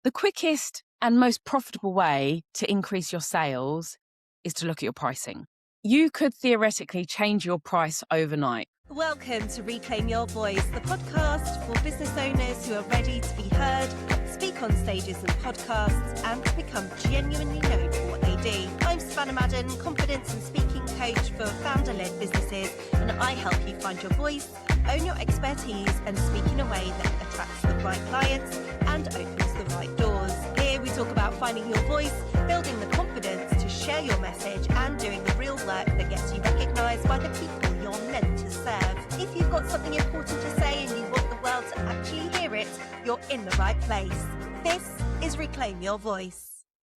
The quickest and most profitable way to increase your sales is to look at your pricing. You could theoretically change your price overnight. Welcome to Reclaim Your Voice, the podcast for business owners who are ready to be heard, speak on stages and podcasts, and become genuinely known for what they do. I'm Savannah Madden, confidence and speaking coach for founder-led businesses, and I help you find your voice, own your expertise, and speak in a way that attracts the right clients and opens the right doors. Here we talk about finding your voice, building the confidence to share your message, and doing the real work that gets you recognised by the people you're meant to serve. If you've got something important to say and you want the world to actually hear it, you're in the right place. This is Reclaim Your Voice.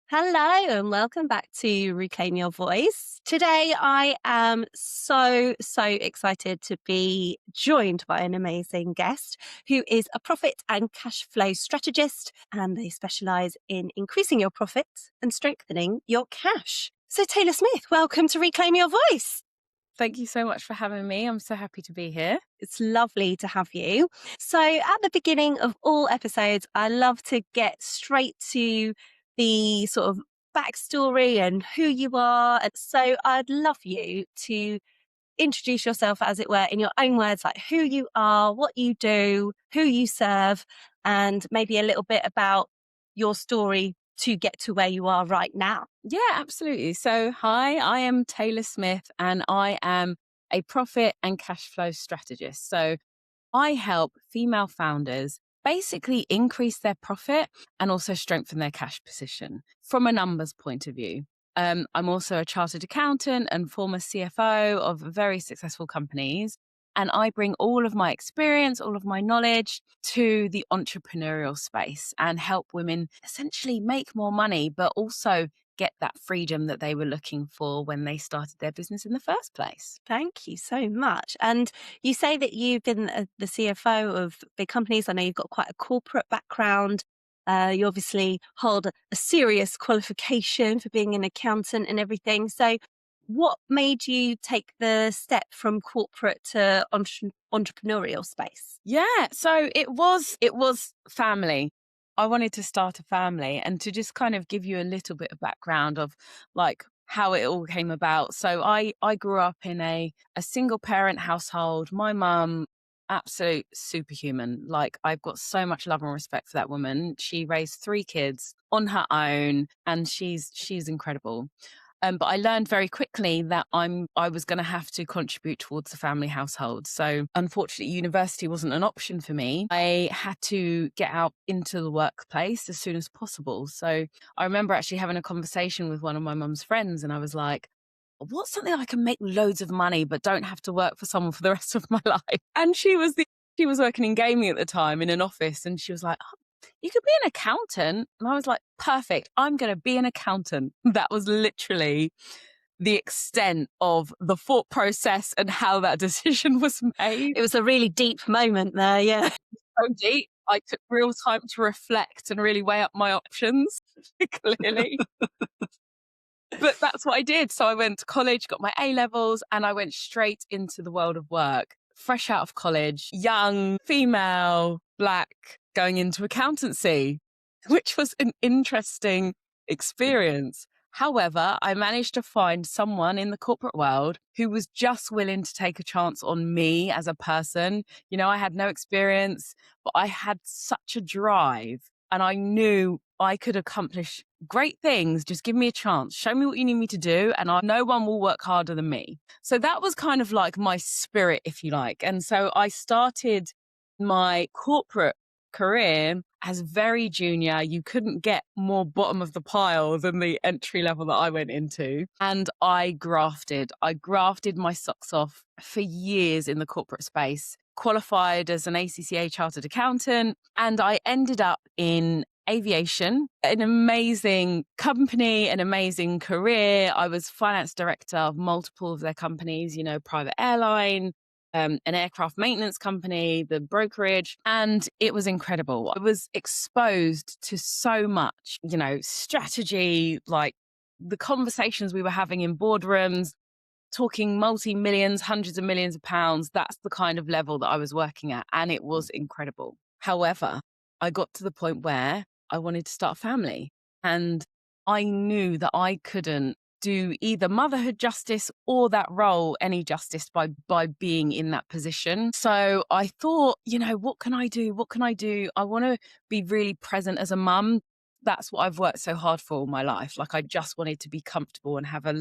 Hello and welcome back to Reclaim Your Voice. Today I am so excited to be joined by an amazing guest who is a profit and cash flow strategist, and they specialise in increasing your profit and strengthening your cash. So Taylor Smith, welcome to Reclaim Your Voice. Thank you so much for having me. I'm so happy to be here. It's lovely to have you. So at the beginning of all episodes, I love to get straight to the sort of backstory and who you are. And so I'd love you to introduce yourself, as it were, in your own words, like who you are, what you do, who you serve, and maybe a little bit about your story to get to where you are right now. Yeah, absolutely. So, hi, I am Taylor Smith and I am a profit and cash flow strategist. So I help female founders basically increase their profit and also strengthen their cash position from a numbers point of view. I'm also a chartered accountant and former CFO of very successful companies. And I bring all of my experience, all of my knowledge to the entrepreneurial space and help women essentially make more money, but also get that freedom that they were looking for when they started their business in the first place. Thank you so much. And you say that you've been the CFO of big companies. I know you've got quite a corporate background. You obviously hold a serious qualification for being an accountant and everything. So what made you take the step from corporate to entrepreneurial space? Yeah, so it was family. I wanted to start a family, and to just kind of give you a little bit of background of like how it all came about. So I grew up in a single parent household. My mum, absolute superhuman. Like, I've got so much love and respect for that woman. She raised 3 kids on her own, and she's incredible. But I learned very quickly that I was going to have to contribute towards the family household. So unfortunately, university wasn't an option for me. I had to get out into the workplace as soon as possible. So I remember actually having a conversation with one of my mum's friends, and I was like, what's something I can make loads of money but don't have to work for someone for the rest of my life? And she was working in gaming at the time in an office, and she was like, oh, you could be an accountant. And I was like, perfect, I'm going to be an accountant. That was literally the extent of the thought process and how that decision was made. It was a really deep moment there, yeah. So deep. I took real time to reflect and really weigh up my options, clearly. But that's what I did. So I went to college, got my A-levels, and I went straight into the world of work. Fresh out of college, young, female, Black, going into accountancy, which was an interesting experience. However, I managed to find someone in the corporate world who was just willing to take a chance on me as a person. You know, I had no experience, but I had such a drive, and I knew I could accomplish great things. Just give me a chance. Show me what you need me to do, and no one will work harder than me. So that was kind of like my spirit, if you like. And so I started my corporate career as very junior. You couldn't get more bottom of the pile than the entry level that I went into. And I grafted my socks off for years in the corporate space, qualified as an ACCA chartered accountant, and I ended up in aviation, an amazing company, an amazing career. I was finance director of multiple of their companies, you know, private airline, an aircraft maintenance company, the brokerage, and it was incredible. I was exposed to so much, you know, strategy, like the conversations we were having in boardrooms, talking multi-millions, hundreds of millions of pounds. That's the kind of level that I was working at, and it was incredible. However, I got to the point where I wanted to start a family. And I knew that I couldn't do either motherhood justice or that role any justice by being in that position. So I thought, what can I do? What can I do? I want to be really present as a mum. That's what I've worked so hard for all my life. Like, I just wanted to be comfortable and have a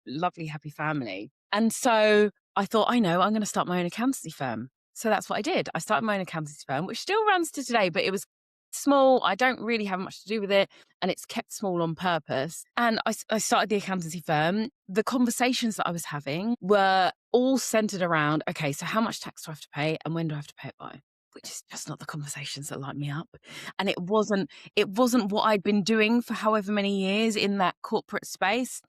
lovely, happy family. And so I thought, I'm going to start my own accountancy firm. So that's what I did. I started my own accountancy firm, which still runs to today, but it was small. I don't really have much to do with it, and it's kept small on purpose. And I started the accountancy firm. The conversations that I was having were all centered around, okay, so how much tax do I have to pay and when do I have to pay it by? Which is just not the conversations that light me up. And it wasn't what I'd been doing for however many years in that corporate space.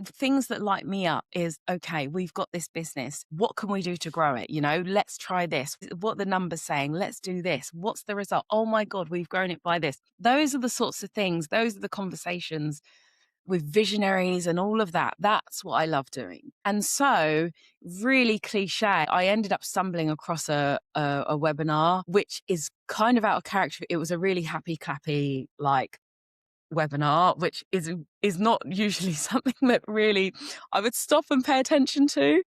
Things that light me up is, okay, we've got this business. What can we do to grow it? Let's try this. What are the numbers saying? Let's do this. What's the result? Oh my God, we've grown it by this. Those are the sorts of things. Those are the conversations with visionaries and all of that. That's what I love doing. And so, really cliche, I ended up stumbling across a webinar, which is kind of out of character. It was a really happy, clappy, webinar, which is not usually something that really I would stop and pay attention to.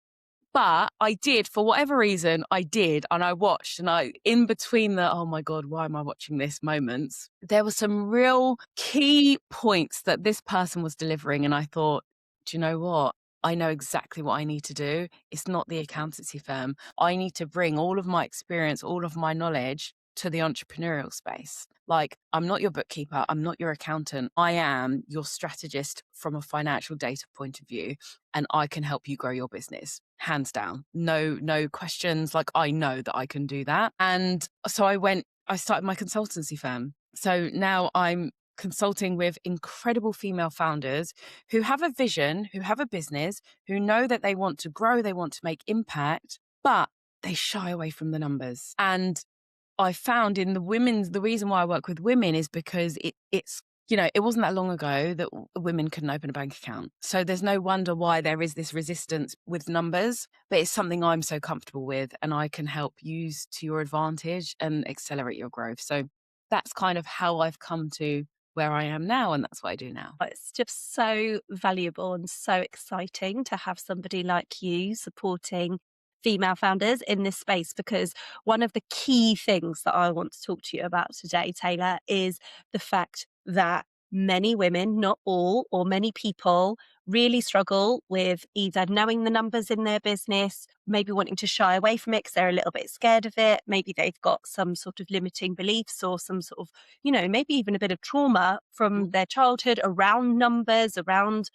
But I did, for whatever reason, and I watched, and in between the, oh my God, why am I watching this moments, there were some real key points that this person was delivering. And I thought, do you know what? I know exactly what I need to do. It's not the accountancy firm. I need to bring all of my experience, all of my knowledge to the entrepreneurial space. Like, I'm not your bookkeeper. I'm not your accountant. I am your strategist from a financial data point of view, and I can help you grow your business. Hands down. No questions. Like, I know that I can do that. And so I started my consultancy firm. So now I'm consulting with incredible female founders who have a vision, who have a business, who know that they want to grow, they want to make impact, but they shy away from the numbers. And I found the reason why I work with women is because it's it wasn't that long ago that women couldn't open a bank account. So there's no wonder why there is this resistance with numbers, but it's something I'm so comfortable with and I can help use to your advantage and accelerate your growth. So that's kind of how I've come to where I am now, and that's what I do now. It's just so valuable and so exciting to have somebody like you supporting female founders in this space, because one of the key things that I want to talk to you about today, Taylor, is the fact that many women, not all, or many people really struggle with either knowing the numbers in their business, maybe wanting to shy away from it because they're a little bit scared of it. Maybe they've got some sort of limiting beliefs or some sort of, maybe even a bit of trauma from their childhood around numbers, around,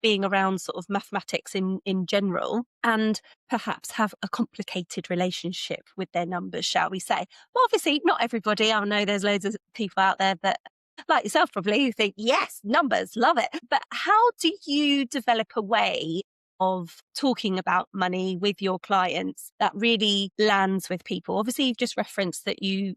being around sort of mathematics in general, and perhaps have a complicated relationship with their numbers, shall we say. But obviously not everybody. I know there's loads of people out there that, like yourself probably, who think, yes, numbers, love it. But how do you develop a way of talking about money with your clients that really lands with people? Obviously, you've just referenced that you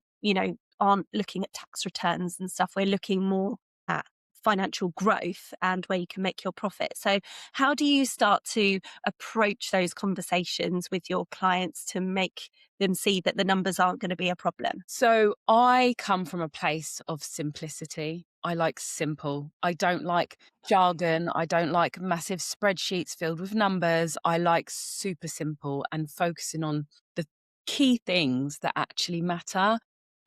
aren't looking at tax returns and stuff. We're looking more at financial growth and where you can make your profit. So how do you start to approach those conversations with your clients to make them see that the numbers aren't going to be a problem? So I come from a place of simplicity. I like simple. I don't like jargon. I don't like massive spreadsheets filled with numbers. I like super simple and focusing on the key things that actually matter.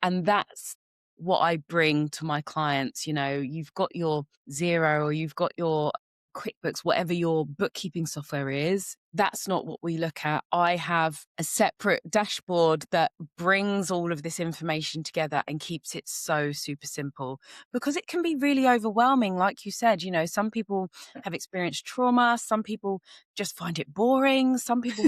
And that's what I bring to my clients. You've got your Xero or you've got your QuickBooks, whatever your bookkeeping software is. That's not what we look at. I have a separate dashboard that brings all of this information together and keeps it so super simple, because it can be really overwhelming. Like you said, some people have experienced trauma. Some people just find it boring. Some people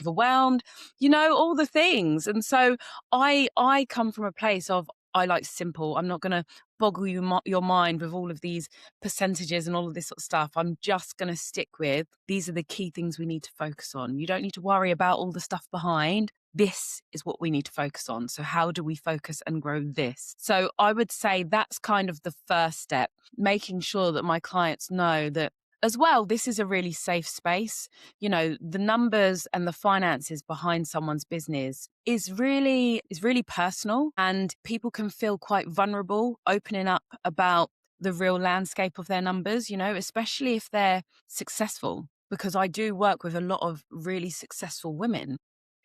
overwhelmed, all the things. And so I come from a place of, I like simple. I'm not going to boggle your mind with all of these percentages and all of this sort of stuff. I'm just going to stick with, these are the key things we need to focus on. You don't need to worry about all the stuff behind. This is what we need to focus on. So how do we focus and grow this? So I would say that's kind of the first step, making sure that my clients know that as well, this is a really safe space. You know, the numbers and the finances behind someone's business is really personal, and people can feel quite vulnerable opening up about the real landscape of their numbers, you know, especially if they're successful. Because I do work with a lot of really successful women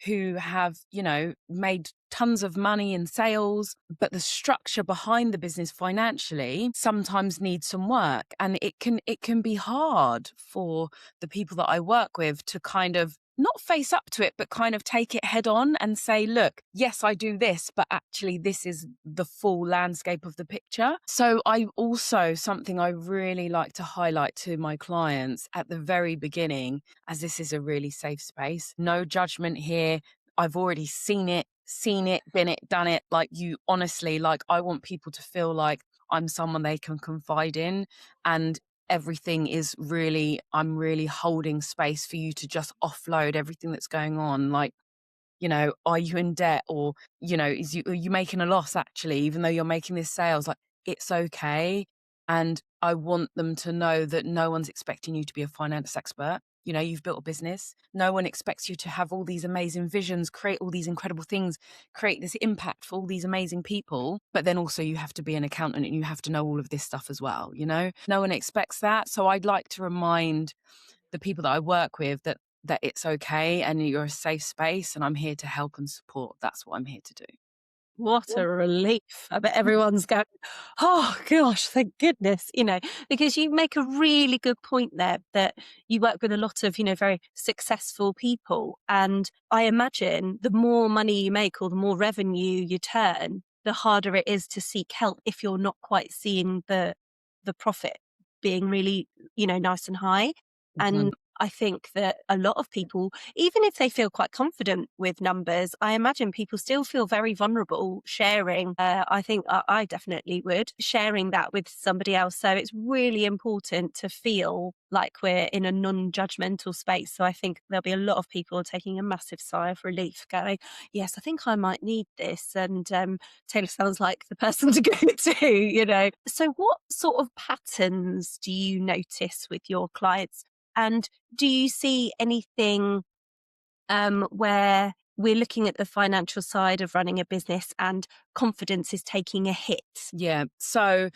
who have, you know, made tons of money in sales, but the structure behind the business financially sometimes needs some work. And it can be hard for the people that I work with to kind of not face up to it, but kind of take it head on and say, look, yes, I do this, but actually this is the full landscape of the picture. So I also, something I really like to highlight to my clients at the very beginning, as this is a really safe space, no judgment here. I've already seen it, been it, done it. Like, you honestly, like, I want people to feel like I'm someone they can confide in, and everything is really, I'm really holding space for you to just offload everything that's going on. Like, you know, are you in debt, or, you know, are you making a loss actually, even though you're making this sales? Like, it's okay. And I want them to know that no one's expecting you to be a finance expert. You know, you've built a business. No one expects you to have all these amazing visions, create all these incredible things, create this impact for all these amazing people. But then also you have to be an accountant and you have to know all of this stuff as well. You know, no one expects that. So I'd like to remind the people that I work with that it's okay and you're a safe space, and I'm here to help and support. That's what I'm here to do. What a relief. I bet everyone's going, oh gosh, thank goodness, because you make a really good point there that you work with a lot of, very successful people. And I imagine the more money you make or the more revenue you turn, the harder it is to seek help if you're not quite seeing the profit being really, nice and high. Mhm. And I think that a lot of people, even if they feel quite confident with numbers, I imagine people still feel very vulnerable sharing. I think I definitely would, sharing that with somebody else. So it's really important to feel like we're in a non-judgmental space. So I think there'll be a lot of people taking a massive sigh of relief going, yes, I think I might need this. And Taylor sounds like the person to go to. So what sort of patterns do you notice with your clients? And do you see anything where we're looking at the financial side of running a business and confidence is taking a hit? Yeah. So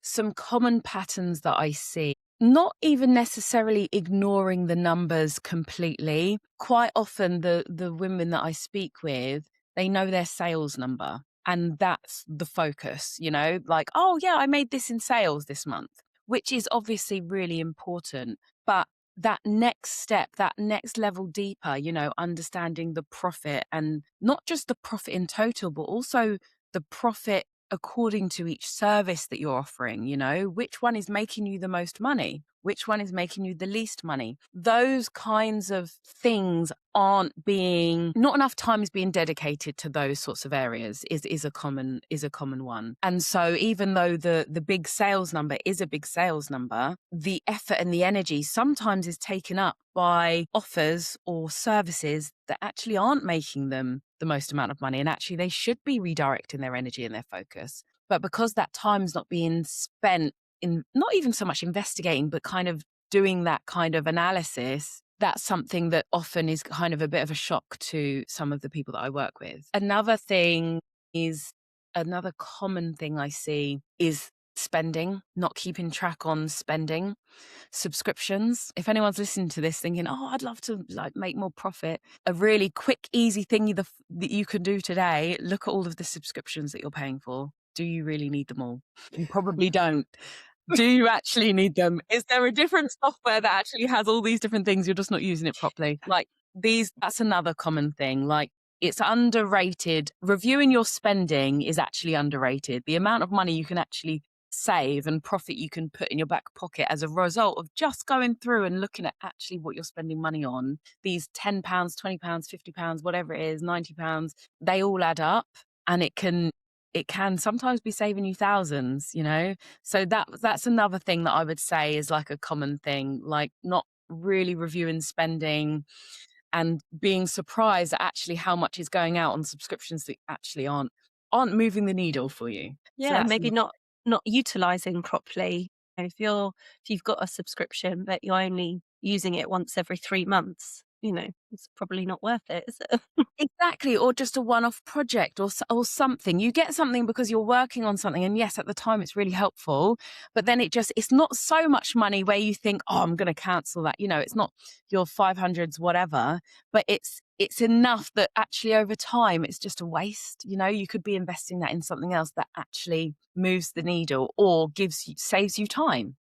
some common patterns that I see, not even necessarily ignoring the numbers completely. Quite often the women that I speak with, they know their sales number, and that's the focus, you know, like, oh yeah, I made this in sales this month, which is obviously really important. But that next step, that next level deeper, you know, understanding the profit, and not just the profit in total, but also the profit according to each service that you're offering. You know, which one is making you the most money? Which one is making you the least money? Those kinds of things not enough time is being dedicated to those sorts of areas is a common one. And so even though the big sales number is a big sales number, the effort and the energy sometimes is taken up by offers or services that actually aren't making them the most amount of money, and actually they should be redirecting their energy and their focus. But because that time's not being spent in, not even so much investigating, but kind of doing that kind of analysis, that's something that often is kind of a bit of a shock to some of the people that I work with. Another common thing I see is spending, not keeping track on spending. Subscriptions. If anyone's listening to this thinking, oh, I'd love to like make more profit, a really quick, easy thing that you can do today, look at all of the subscriptions that you're paying for. Do you really need them all? You probably don't. Do you actually need them? Is there a different software that actually has all these different things? You're just not using it properly. Like that's another common thing. Like, it's underrated. Reviewing your spending is actually underrated. The amount of money you can actually save and profit you can put in your back pocket as a result of just going through and looking at actually what you're spending money on. These £10, £20, £50, whatever it is, £90, they all add up, and it can sometimes be saving you thousands, you know? So that's another thing that I would say is like a common thing, like not really reviewing spending and being surprised at actually how much is going out on subscriptions that actually aren't moving the needle for you. So Yeah, that's maybe not utilizing properly. If you've got a subscription but you're only using it once every 3 months, it's probably not worth it, is it? Exactly, or just a one-off project or something. You get something because you're working on something, and yes, at the time it's really helpful, but then it's not so much money where you think, "Oh, I'm gonna cancel that." It's not your 500s whatever, but it's enough that actually over time it's just a waste. You could be investing that in something else that actually moves the needle or saves you time.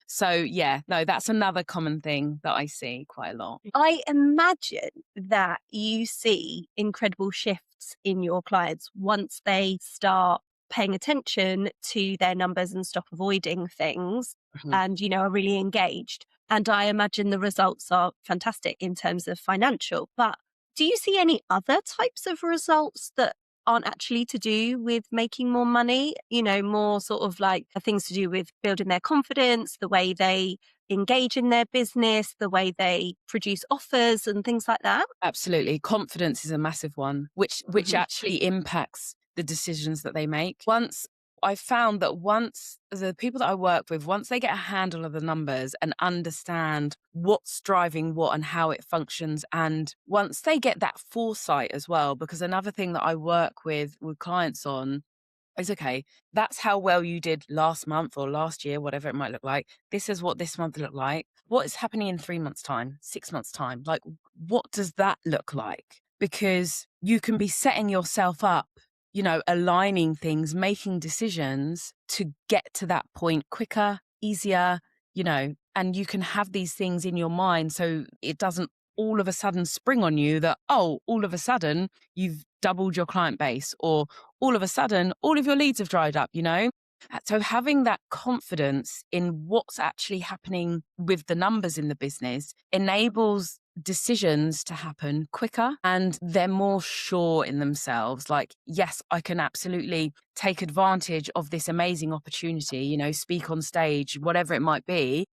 So yeah, no, that's another common thing that I see quite a lot. I imagine that you see incredible shifts in your clients once they start paying attention to their numbers and stop avoiding things Mhm. and, are really engaged. And I imagine the results are fantastic in terms of financial. But do you see any other types of results that aren't actually to do with making more money? More sort of like things to do with building their confidence, the way they engage in their business, the way they produce offers and things like that? Absolutely. Confidence is a massive one, which Mhm. actually impacts the decisions that they make. Once the people that I work with, once they get a handle of the numbers and understand what's driving what and how it functions, and once they get that foresight as well, because another thing that I work with clients on is, okay, that's how well you did last month or last year, whatever it might look like. This is what this month looked like. What is happening in 3 months' time, 6 months' time? Like, what does that look like? Because you can be setting yourself up, aligning things, making decisions to get to that point quicker, easier, and you can have these things in your mind so it doesn't all of a sudden spring on you that, oh, all of a sudden you've doubled your client base, or all of a sudden all of your leads have dried up. So having that confidence in what's actually happening with the numbers in the business enables decisions to happen quicker, and they're more sure in themselves. Like, yes, I can absolutely take advantage of this amazing opportunity, speak on stage, whatever it might be.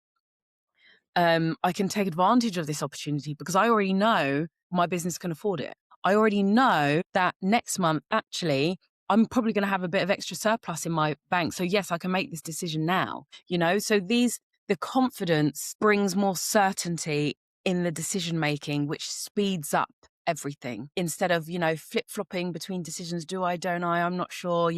I can take advantage of this opportunity because I already know my business can afford it. I already know that next month, actually, I'm probably going to have a bit of extra surplus in my bank. So yes, I can make this decision now. So the confidence brings more certainty in the decision making, which speeds up everything instead of, flip flopping between decisions. Do I, don't I? I'm not sure,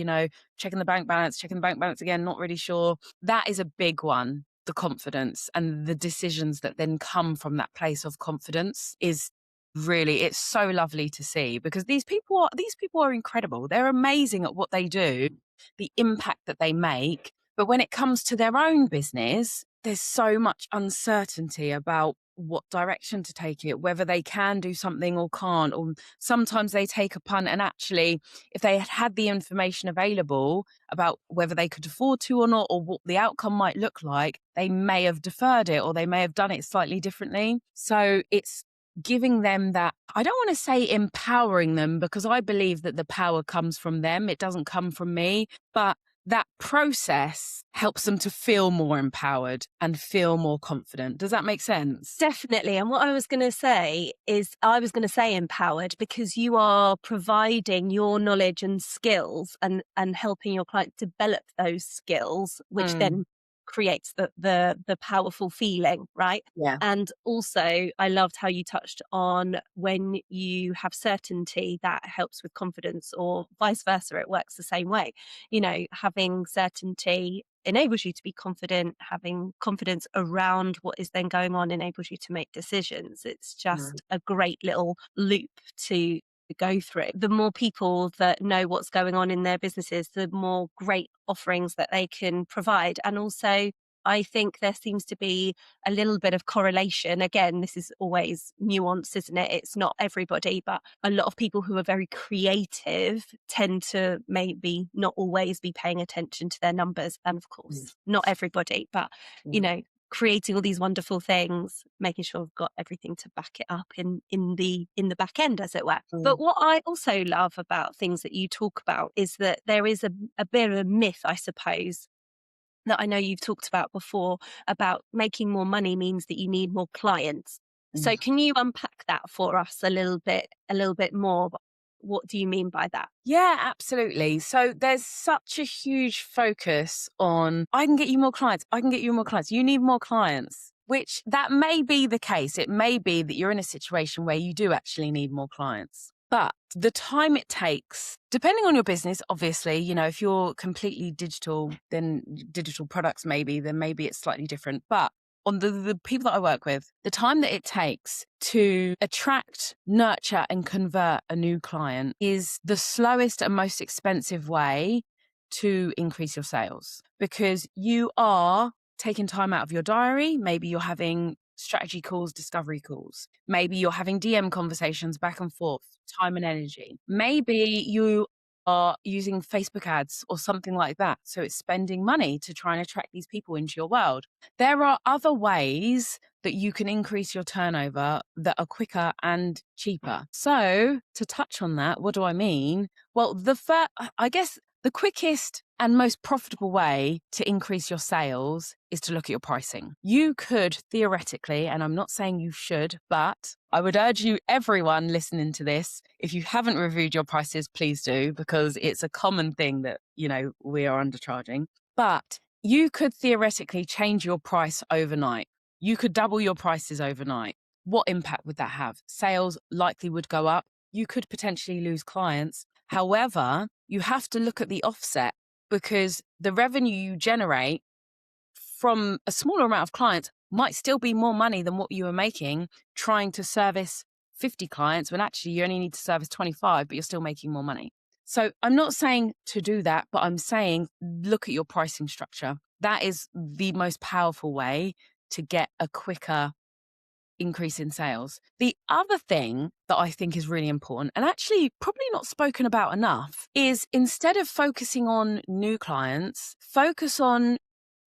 checking the bank balance again, not really sure. That is a big one. The confidence and the decisions that then come from that place of confidence is really, it's so lovely to see, because these people are incredible. They're amazing at what they do, the impact that they make. But when it comes to their own business, there's so much uncertainty about what direction to take it, whether they can do something or can't. Or sometimes they take a punt, and actually, if they had the information available about whether they could afford to or not, or what the outcome might look like, they may have deferred it, or they may have done it slightly differently. So it's giving them that, I don't want to say empowering them, because I believe that the power comes from them. It doesn't come from me, but that process helps them to feel more empowered and feel more confident. Does that make sense? Definitely. And what I was going to say is, I was going to say empowered, because you are providing your knowledge and skills and helping your client develop those skills, which Mm, then creates the powerful feeling, right? yeah. And also, I loved how you touched on when you have certainty, that helps with confidence, or vice versa. It works the same way. Having certainty enables you to be confident. Having confidence around what is then going on enables you to make decisions. It's Mm, just a great little loop to go through. The more people that know what's going on in their businesses, the more great offerings that they can provide. And also, I think there seems to be a little bit of correlation. Again, this is always nuance, isn't it? It's not everybody, but a lot of people who are very creative tend to maybe not always be paying attention to their numbers. And of mm, course, not everybody, but, you mm, know, creating all these wonderful things, making sure we've got everything to back it up in the back end, as it were. mm, But what I also love about things that you talk about is that there is a bit of a myth, I suppose, that I know you've talked about before, about making more money means that you need more clients. mm. So can you unpack that for us a little bit more? what do you mean by that? Yeah, absolutely. So there's such a huge focus on, I can get you more clients. I can get you more clients. You need more clients, which that may be the case. It may be that you're in a situation where you do actually need more clients. But the time it takes, depending on your business, obviously, if you're completely digital, then digital products then maybe it's slightly different. But on the people that I work with, the time that it takes to attract, nurture, and convert a new client is the slowest and most expensive way to increase your sales, because you are taking time out of your diary. Maybe you're having strategy calls, discovery calls. Maybe you're having DM conversations back and forth, time and energy. Maybe you are using Facebook ads or something like that. So it's spending money to try and attract these people into your world. There are other ways that you can increase your turnover that are quicker and cheaper. So to touch on that, what do I mean? Well, I guess the quickest and most profitable way to increase your sales is to look at your pricing. You could theoretically, and I'm not saying you should, but I would urge everyone listening to this, if you haven't reviewed your prices, please do, because it's a common thing that, we are undercharging. But you could theoretically change your price overnight. You could double your prices overnight. What impact would that have? Sales likely would go up. You could potentially lose clients. However, you have to look at the offset, because the revenue you generate from a smaller amount of clients might still be more money than what you were making trying to service 50 clients when actually you only need to service 25, but you're still making more money. So I'm not saying to do that, but I'm saying look at your pricing structure. That is the most powerful way to get a quicker increase in sales. The other thing that I think is really important, and actually probably not spoken about enough, is instead of focusing on new clients, focus on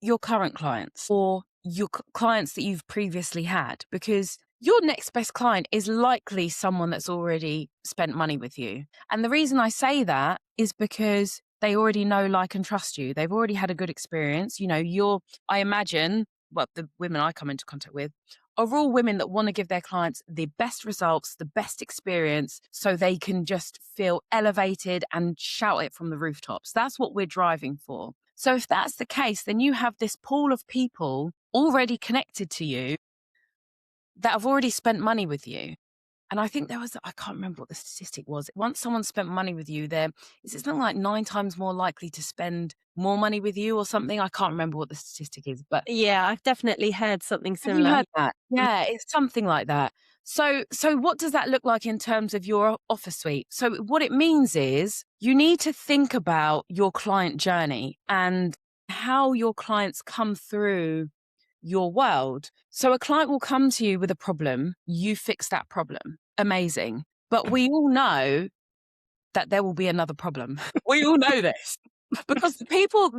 your current clients or your clients that you've previously had, because your next best client is likely someone that's already spent money with you. And the reason I say that is because they already know, like, and trust you. They've already had a good experience. I imagine, the women I come into contact with are all women that want to give their clients the best results, the best experience, so they can just feel elevated and shout it from the rooftops. That's what we're driving for. So if that's the case, then you have this pool of people already connected to you that have already spent money with you. And I think I can't remember what the statistic was. Once someone spent money with you, is it something like 9 times more likely to spend more money with you or something? I can't remember what the statistic is, but Yeah, I've definitely heard something have you similar. heard that? Yeah, it's something like that. So what does that look like in terms of your offer suite? So what it means is you need to think about your client journey and how your clients come through your world. So a client will come to you with a problem, you fix that problem. Amazing. But we all know that there will be another problem. We all know this. Because the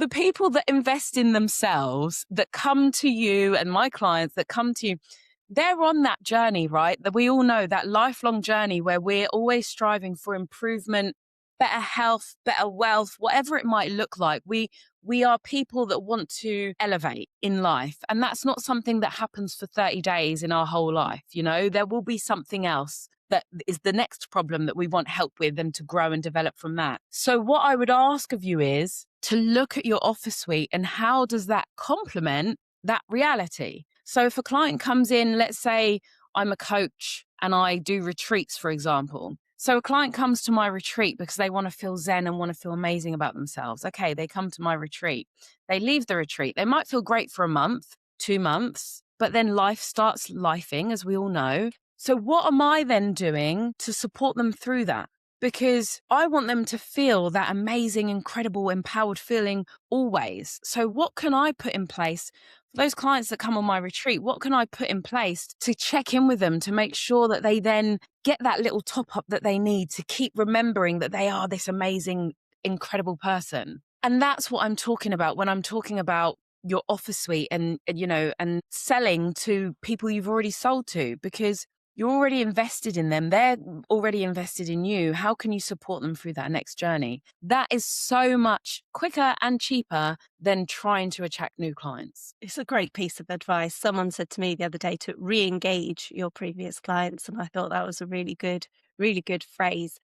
people that invest in themselves, that come to you, and my clients that come to you, they're on that journey, right? That we all know, that lifelong journey where we're always striving for improvement, better health, better wealth, whatever it might look like. We are people that want to elevate in life. And that's not something that happens for 30 days in our whole life. There will be something else that is the next problem that we want help with, and to grow and develop from that. So what I would ask of you is to look at your offer suite and how does that complement that reality? So if a client comes in, let's say I'm a coach and I do retreats, for example. So a client comes to my retreat because they want to feel zen and want to feel amazing about themselves. Okay, they come to my retreat. They leave the retreat. They might feel great for a month, 2 months, but then life starts lifing, as we all know. So what am I then doing to support them through that? Because I want them to feel that amazing, incredible, empowered feeling always. So what can I put in place for those clients that come on my retreat? What can I put in place to check in with them, to make sure that they then get that little top up that they need to keep remembering that they are this amazing, incredible person? And that's what I'm talking about when I'm talking about your offer suite and selling to people you've already sold to, because you're already invested in them. They're already invested in you. How can you support them through that next journey? That is so much quicker and cheaper than trying to attract new clients. It's a great piece of advice. Someone said to me the other day to re-engage your previous clients, and I thought that was a really good phrase.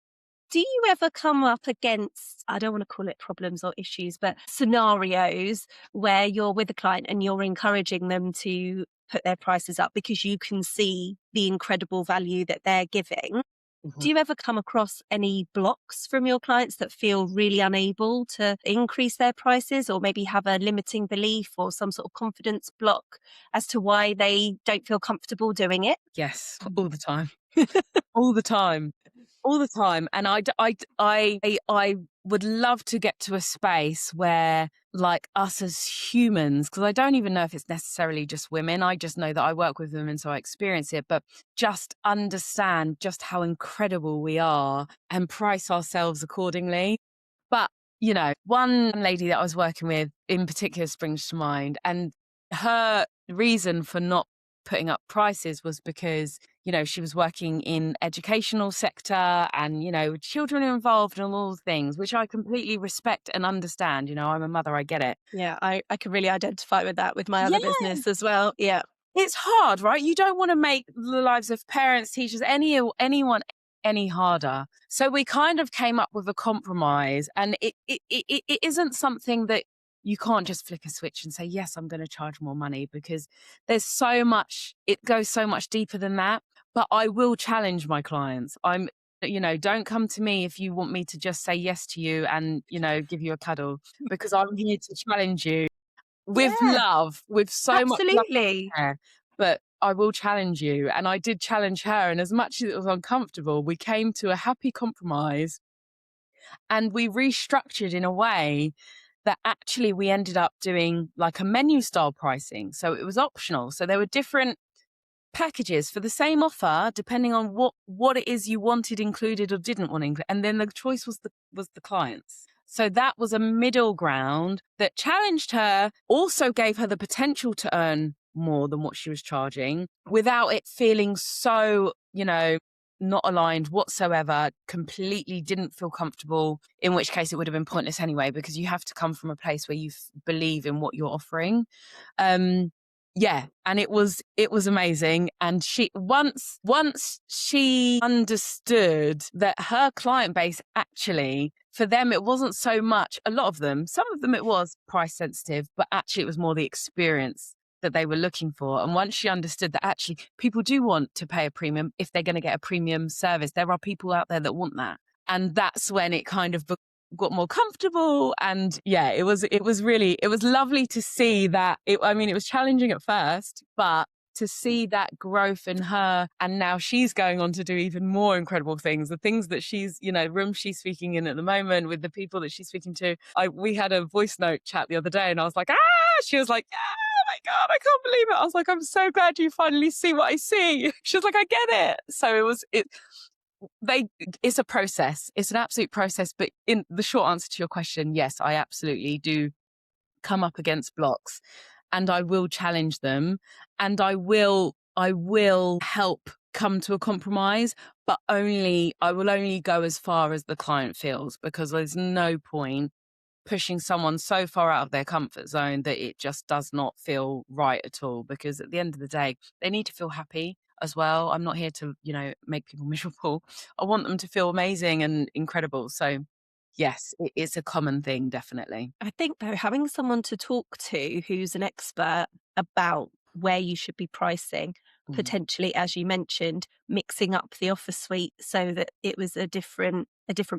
Do you ever come up against, I don't want to call it problems or issues, but scenarios where you're with a client and you're encouraging them to put their prices up because you can see the incredible value that they're giving? Do you ever come across any blocks from your clients that feel really unable to increase their prices, or maybe have a limiting belief or some sort of confidence block as to why they don't feel comfortable doing it? Yes, all the time. All the time. All the time. And I would love to get to a space where, like, us as humans, because I don't even know if it's necessarily just women. I just know that I work with women, so I experience it, but just understand just how incredible we are and price ourselves accordingly. But, one lady that I was working with in particular springs to mind, and her reason for not putting up prices was because, she was working in educational sector and, children are involved in all things, which I completely respect and understand. I'm a mother, I get it. Yeah, I can really identify with that with my Yeah. other business as well. Yeah. It's hard, right? You don't want to make the lives of parents, teachers, anyone any harder. So we kind of came up with a compromise, and it isn't something that you can't just flick a switch and say, yes, I'm going to charge more money, because there's so much, it goes so much deeper than that. But I will challenge my clients. Don't come to me if you want me to just say yes to you and, give you a cuddle, because I'm here to challenge you with Yeah, love, with so much love absolutely. and care. But I will challenge you. And I did challenge her. And as much as it was uncomfortable, we came to a happy compromise, and we restructured in a way that actually we ended up doing like a menu style pricing. So it was optional. So there were different packages for the same offer depending on what it is you wanted included or didn't want included, and then the choice was the client's. So that was a middle ground that challenged her, also gave her the potential to earn more than what she was charging without it feeling so, not aligned whatsoever, completely didn't feel comfortable, in which case it would have been pointless anyway, because you have to come from a place where you believe in what you're offering. Yeah, and it was amazing. And once she understood that her client base, actually, for them, it wasn't so much, a lot of them, some of them it was price sensitive, but actually it was more the experience that they were looking for. And once she understood that actually people do want to pay a premium if they're going to get a premium service, there are people out there that want that. And that's when it kind of got more comfortable. And yeah, it was lovely to see that. It was challenging at first, but to see that growth in her, and now she's going on to do even more incredible things, the things that she's, rooms she's speaking in at the moment, with the people that she's speaking to. We had a voice note chat the other day, and I was like, she was like, oh my God, I can't believe it. I was like, I'm so glad you finally see what I see. She was like, I get it. So it's a process. It's an absolute process. But in the short answer to your question, yes, I absolutely do come up against blocks, and I will challenge them, and I will help come to a compromise, but I will only go as far as the client feels, because there's no point pushing someone so far out of their comfort zone that it just does not feel right at all, because at the end of the day, they need to feel happy as well. I'm not here to, make people miserable. I want them to feel amazing and incredible. So yes, it's a common thing, definitely. I think, though, having someone to talk to who's an expert about where you should be pricing, potentially, as you mentioned, mixing up the offer suite so that it was a different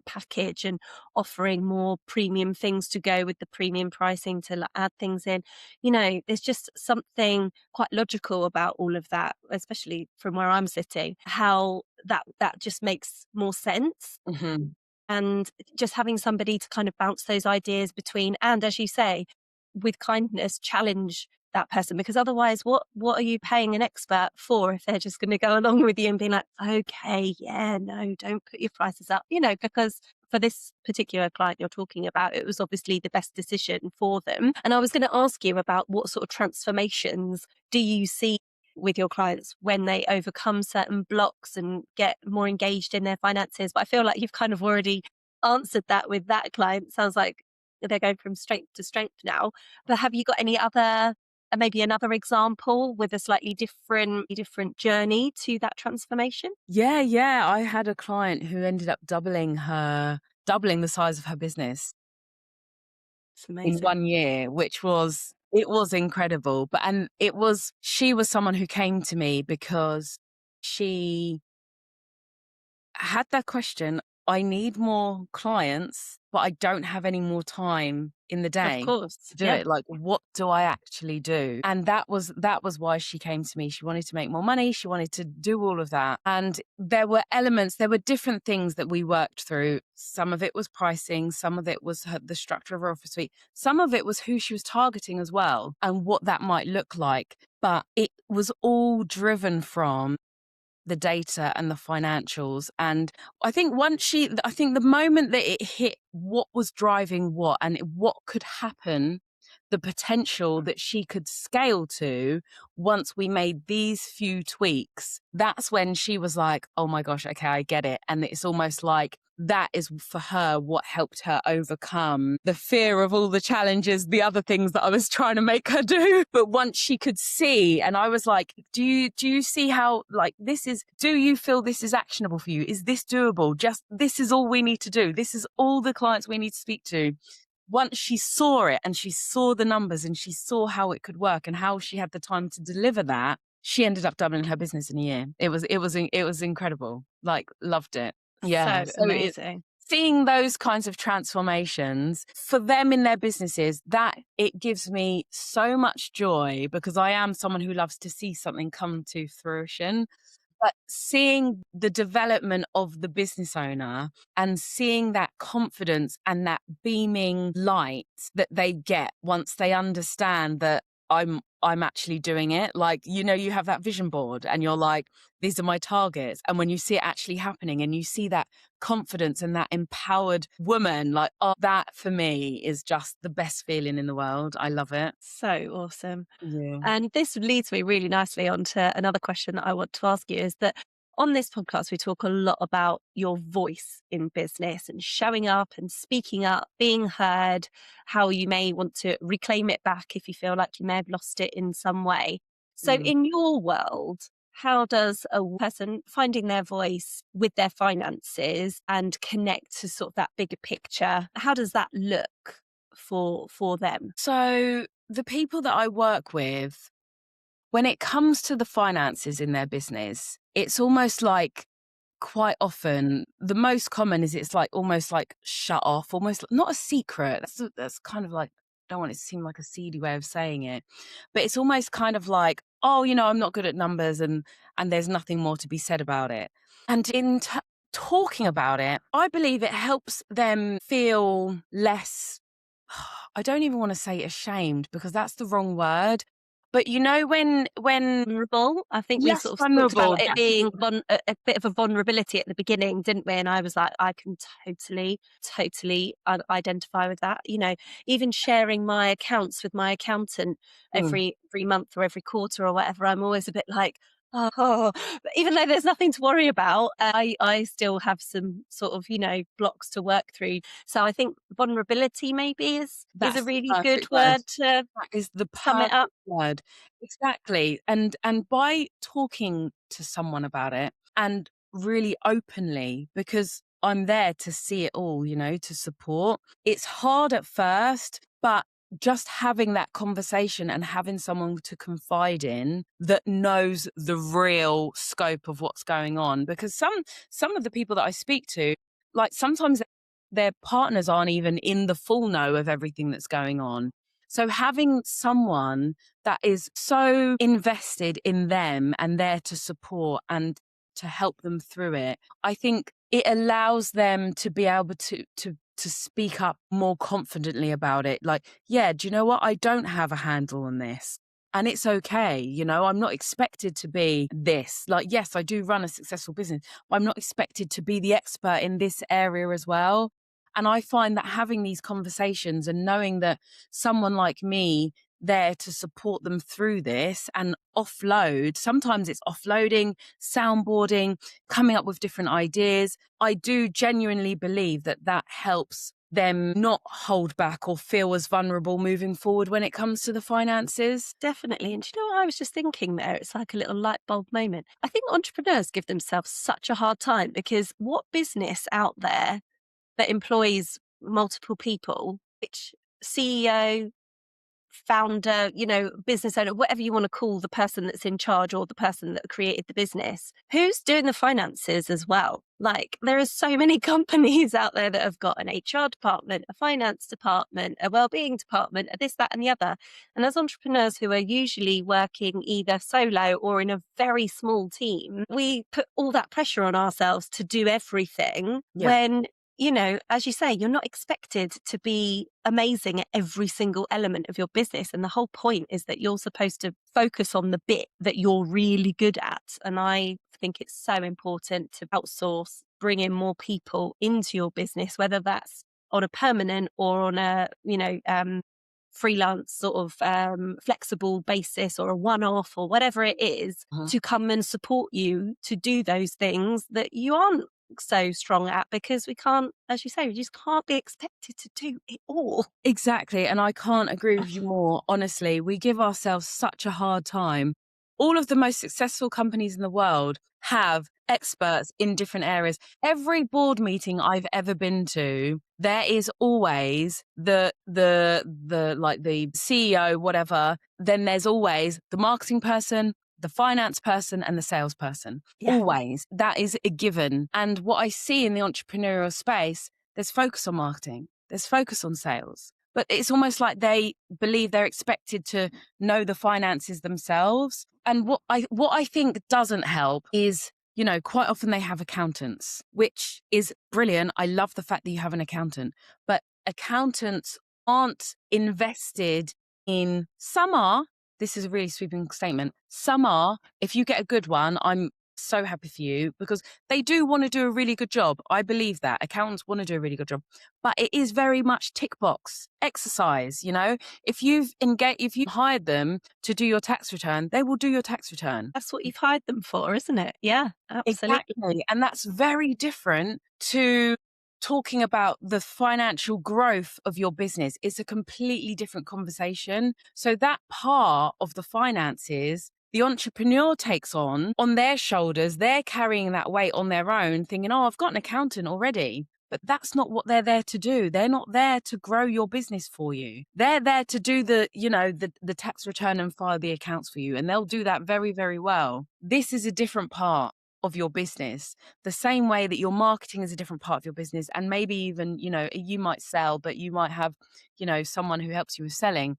package, and offering more premium things to go with the premium pricing to add things in. There's just something quite logical about all of that, especially from where I'm sitting, how that just makes more sense. Mm-hmm. And just having somebody to kind of bounce those ideas between, and as you say, with kindness, challenge that person, because otherwise what are you paying an expert for if they're just going to go along with you and be like, okay, yeah, no, don't put your prices up, because for this particular client you're talking about, it was obviously the best decision for them. And I was going to ask you about what sort of transformations do you see with your clients when they overcome certain blocks and get more engaged in their finances. But I feel like you've kind of already answered that with that client. Sounds like they're going from strength to strength now. But have you got any other maybe another example with a slightly different journey to that transformation? Yeah. I had a client who ended up doubling the size of her business It's in amazing. 1 year, it was incredible. She was someone who came to me because she had that question. I need more clients, but I don't have any more time in the Of day course. to do Yeah. it. Like, what do I actually do? And that was why she came to me. She wanted to make more money. She wanted to do all of that. And there were different things that we worked through. Some of it was pricing. Some of it was the structure of her offer suite. Some of it was who she was targeting as well and what that might look like. But it was all driven from the data and the financials. And I think the moment that it hit what was driving what and what could happen, the potential that she could scale to once we made these few tweaks, that's when she was like, oh my gosh, okay, I get it. And it's almost like that is for her what helped her overcome the fear of all the challenges, the other things that I was trying to make her do. But once she could see, and I was like, do you see how, like, do you feel this is actionable for you? Is this doable? Just, this is all we need to do. This is all the clients we need to speak to. Once she saw it and she saw the numbers and she saw how it could work and how she had the time to deliver that, she ended up doubling her business in a year. It was incredible. Like, loved it. Yeah. So So it's amazing. seeing those kinds of transformations for them in their businesses, that it gives me so much joy because I am someone who loves to see something come to fruition. But seeing the development of the business owner and seeing that confidence and that beaming light that they get once they understand that I'm actually doing it. Like, you have that vision board and you're like, these are my targets. And when you see it actually happening and you see that confidence and that empowered woman, like, oh, that for me is just the best feeling in the world. I love it. So awesome. Yeah. And this leads me really nicely on to another question that I want to ask you is that on this podcast, we talk a lot about your voice in business and showing up and speaking up, being heard, how you may want to reclaim it back if you feel like you may have lost it in some way. So, Mm. in your world, how does a person finding their voice with their finances and connect to sort of that bigger picture? How does that look for them? So the people that I work with, when it comes to the finances in their business, it's almost like quite often the most common is it's like almost like shut off, almost not a secret. That's kind of like, I don't want it to seem like a seedy way of saying it, but it's almost kind of like, oh, I'm not good at numbers and there's nothing more to be said about it. And talking about it, I believe it helps them feel less, I don't even want to say ashamed because that's the wrong word. But when Vulnerable. I think we less sort of talked vulnerable, about it that's being a bit of a vulnerability at the beginning, didn't we? And I was like, I can totally identify with that. Even sharing my accounts with my accountant mm, every month or every quarter or whatever, I'm always a bit like, oh, but even though there's nothing to worry about, I still have some sort of, blocks to work through. So I think vulnerability maybe is a that's the really good perfect word. word to That is the sum it perfect up. word. Exactly. And by talking to someone about it and really openly, because I'm there to see it all, to support. It's hard at first, but just having that conversation and having someone to confide in that knows the real scope of what's going on. Because some of the people that I speak to, like, sometimes their partners aren't even in the full know of everything that's going on. So having someone that is so invested in them and there to support and to help them through it, I think it allows them to be able to speak up more confidently about it. Like, yeah, do you know what? I don't have a handle on this. And it's okay. I'm not expected to be this. Like, yes, I do run a successful business, but I'm not expected to be the expert in this area as well. And I find that having these conversations and knowing that someone like me there to support them through this and offload, sometimes it's offloading, soundboarding, coming up with different ideas. I do genuinely believe that helps them not hold back or feel as vulnerable moving forward when it comes to the finances. Definitely. And do you know what I was just thinking there? It's like a little light bulb moment. I think entrepreneurs give themselves such a hard time because what business out there that employs multiple people, which CEO, founder, business owner, whatever you want to call the person that's in charge or the person that created the business, who's doing the finances as well? Like, there are so many companies out there that have got an HR department, a finance department, a well-being department, a this, that, and the other. And as entrepreneurs who are usually working either solo or in a very small team, we put all that pressure on ourselves to do everything when, as you say, you're not expected to be amazing at every single element of your business. And the whole point is that you're supposed to focus on the bit that you're really good at. And I think it's so important to outsource, bring in more people into your business, whether that's on a permanent or on a, freelance sort of flexible basis or a one-off or whatever it is, to come and support you to do those things that you aren't so strong at, because we can't, as you say, we just can't be expected to do it all. Exactly. And I can't agree with you more. Honestly, we give ourselves such a hard time. All of the most successful companies in the world have experts in different areas. Every board meeting I've ever been to, there is always the CEO, whatever. Then there's always the marketing person, the finance person, and the salesperson. Yeah. Always. That is a given. And what I see in the entrepreneurial space, there's focus on marketing, there's focus on sales, but it's almost like they believe they're expected to know the finances themselves. And what I think doesn't help is, quite often they have accountants, which is brilliant. I love the fact that you have an accountant, but accountants aren't invested in, some are, this is a really sweeping statement, some are, if you get a good one, I'm so happy for you, because they do want to do a really good job. I believe that accountants want to do a really good job, but it is very much tick box exercise. If you've hired them to do your tax return, they will do your tax return. That's what you've hired them for, isn't it? Yeah, absolutely. Exactly. And that's very different to talking about the financial growth of your business. It's a completely different conversation. So that part of the finances, the entrepreneur takes on their shoulders. They're carrying that weight on their own, thinking, oh, I've got an accountant already. But that's not what they're there to do. They're not there to grow your business for you. They're there to do the tax return and file the accounts for you. And they'll do that very, very well. This is a different part of your business, the same way that your marketing is a different part of your business. And maybe even, you might sell, but you might have, someone who helps you with selling.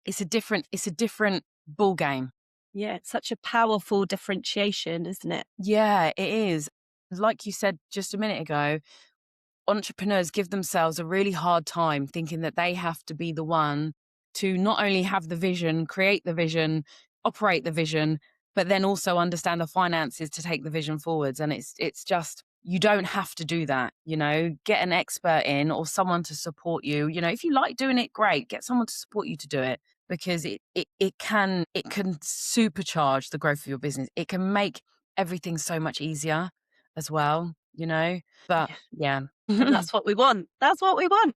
It's a different ball game. Yeah, it's such a powerful differentiation, isn't it? Yeah, it is. Like you said just a minute ago, entrepreneurs give themselves a really hard time thinking that they have to be the one to not only have the vision, create the vision, operate the vision, but then also understand the finances to take the vision forwards. And it's just, you don't have to do that. Get an expert in or someone to support you. If you like doing it, great, get someone to support you to do it, because it can supercharge the growth of your business. It can make everything so much easier as well, but yeah. And that's what we want. That's what we want.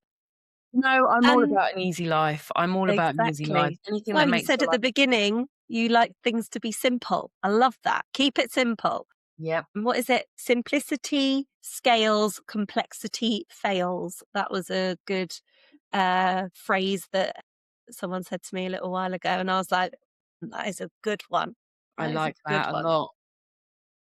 No, I'm all about an easy life. I'm all about an easy life. Anything that You makes said your at the life. beginning, you like things to be simple. I love that. Keep it simple. Yep. And what is it? Simplicity scales, complexity fails. That was a good phrase that someone said to me a little while ago. And I was like, that is a good one. I That is like a good that a one. lot.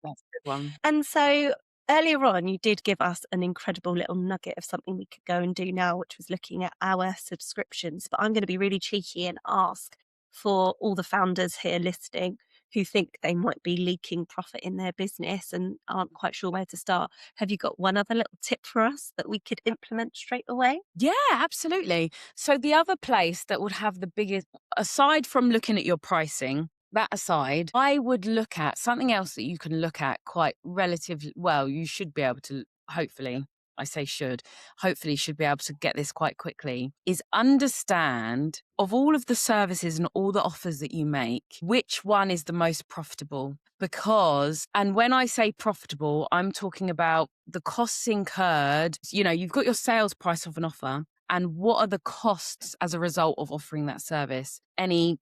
That's a good one. And so earlier on, you did give us an incredible little nugget of something we could go and do now, which was looking at our subscriptions. But I'm going to be really cheeky and ask for all the founders here listening who think they might be leaking profit in their business and aren't quite sure where to start. Have you got one other little tip for us that we could implement straight away? Yeah, absolutely. So the other place that would have the biggest, aside from looking at your pricing, that aside, I would look at something else that you can look at quite relatively well. You should be able to, hopefully, I say should, hopefully should be able to get this quite quickly, is understand of all of the services and all the offers that you make, which one is the most profitable. Because, and when I say profitable, I'm talking about the costs incurred. You've got your sales price of an offer, and what are the costs as a result of offering that service? Any,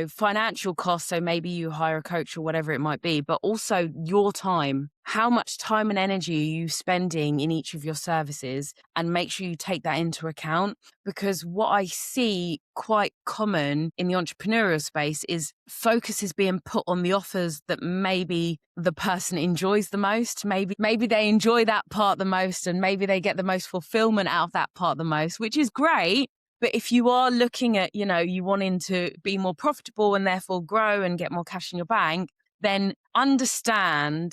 financial costs. So maybe you hire a coach or whatever it might be, but also your time. How much time and energy are you spending in each of your services? And make sure you take that into account, because what I see quite common in the entrepreneurial space is focus is being put on the offers that maybe the person enjoys the most. Maybe they enjoy that part the most, and maybe they get the most fulfillment out of that part the most, which is great. But if you are looking at, you wanting to be more profitable and therefore grow and get more cash in your bank, then understand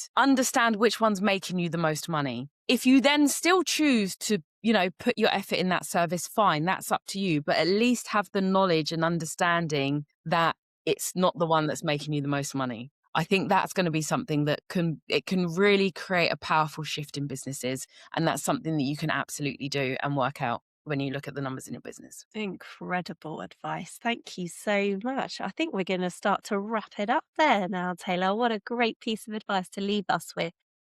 which one's making you the most money. If you then still choose to, put your effort in that service, fine, that's up to you. But at least have the knowledge and understanding that it's not the one that's making you the most money. I think that's going to be something that can really create a powerful shift in businesses. And that's something that you can absolutely do and work out when you look at the numbers in your business. Incredible advice. Thank you so much. I think we're going to start to wrap it up there now, Taylor. What a great piece of advice to leave us with.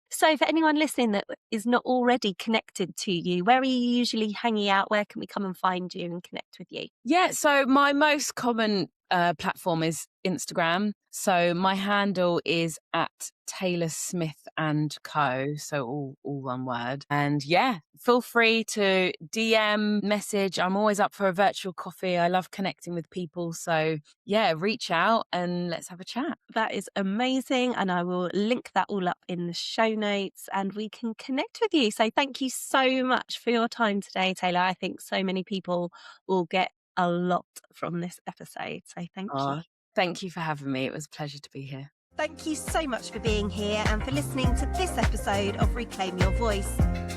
So for anyone listening that is not already connected to you, where are you usually hanging out? Where can we come and find you and connect with you? Yeah, so my most common platform is Instagram. So my handle is at Taylor Smith and Co. So all one word. And yeah, feel free to DM, message. I'm always up for a virtual coffee. I love connecting with people. So yeah, reach out and let's have a chat. That is amazing. And I will link that all up in the show notes and we can connect with you. So thank you so much for your time today, Taylor. I think so many people will get a lot from this episode. So thank you. Thank you for having me. It was a pleasure to be here. Thank you so much for being here and for listening to this episode of Reclaim Your Voice.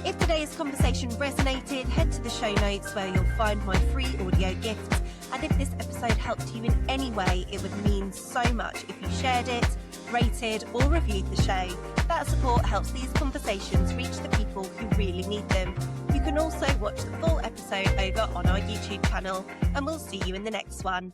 If today's conversation resonated, head to the show notes where you'll find my free audio gifts. And if this episode helped you in any way, it would mean so much if you shared it, rated or reviewed the show. That support helps these conversations reach the people who really need them. You can also watch the full episode over on our YouTube channel, and we'll see you in the next one.